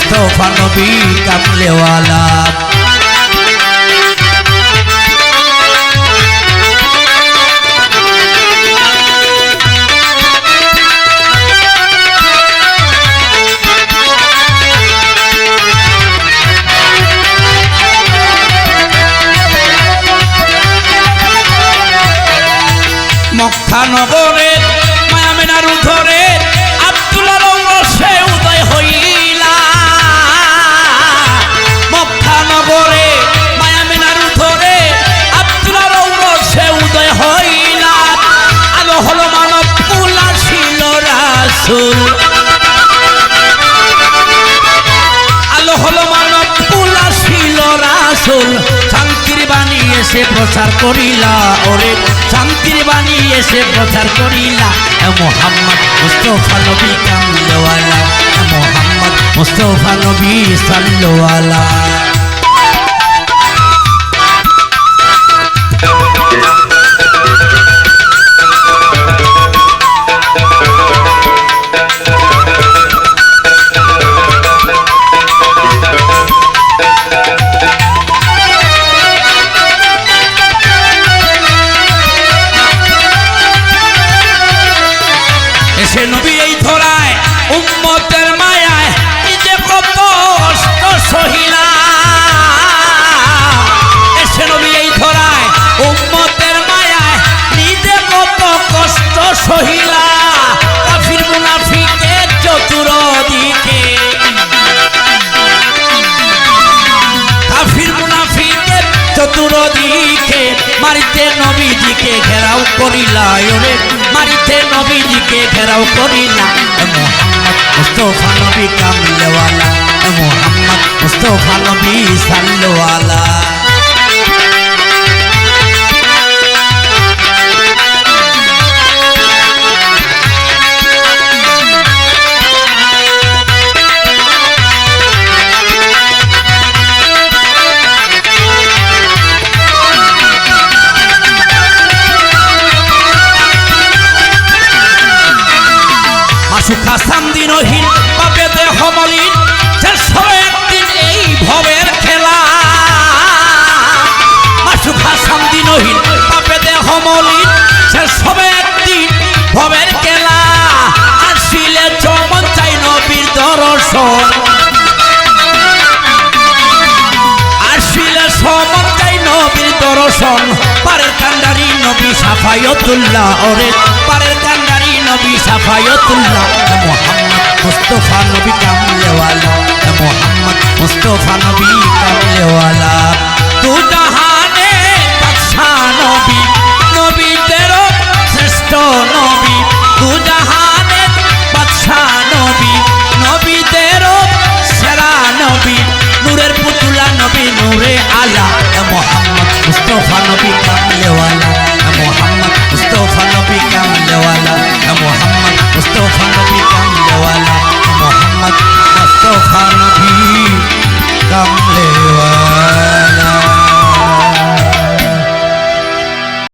मुस्तफा नबी कमले वाला। মক্কা নগরে মায়ামিনার উধরে আব্দুল্লাহর অংশে উদয় হইলা। মক্কা নগরে মায়ামিনার উধরে আব্দুল্লাহর অংশে উদয় হইলা। আলো হলো মানব কুলা ছিল রাসূল, আলো হলো মানব কুলা ছিল রাসূল। শান্তির বাণী এসে প্রচার করিলা, ওরে শান্তির বাণী এসে প্রচার করিলা। মুহাম্মদ মুস্তফা নবী কামলে ওয়ালা, মুহাম্মদ মুস্তফা নবী সাল্লাল্লাহু আলাইহি। এসে নবী এই ধরায় উম্মতের মায়ায় নিজে কত কষ্ট সহিলা। এসে নবী এই ধরায় উম্মতের মায়ায় নিজে কত কষ্ট সহিলা। কাফির মুনাফিকের চতুর্দিকে, কাফির মুনাফিকের চতুর্দিকে মারিতে নবীজিকে ঘেরাও করিলা, ওরে মারিতে নবীজিকে ঘেরাও করিলা। মুহাম্মদ মুস্তফা নবী কামলে ওয়ালা, মুহাম্মদ মুস্তফা নবী সাল্লাল্লাহু আলাইহি। সুখা সামদিনহীন পাবে দেহ মলিন, শেষ হবে একদিন এই ভবের খেলা। সুখা সামদিনহীন পাবে দেহ মলিন, শেষ হবে একদিন ভবের খেলা। আসিলে চমন চাই নবীর দর্শন, আসিলে চমন চাই নবীর দর্শন। পারের কান্ডারি নবী সাফায়াতুল্লাহ, ওরে পারের কান্ডারি নবী সাফায়াতুল্লাহ। মুহাম্মদ মুস্তফা নবী কামলে ওয়ালা, মুহাম্মদ মুস্তফা নবী কামলে ওয়ালা।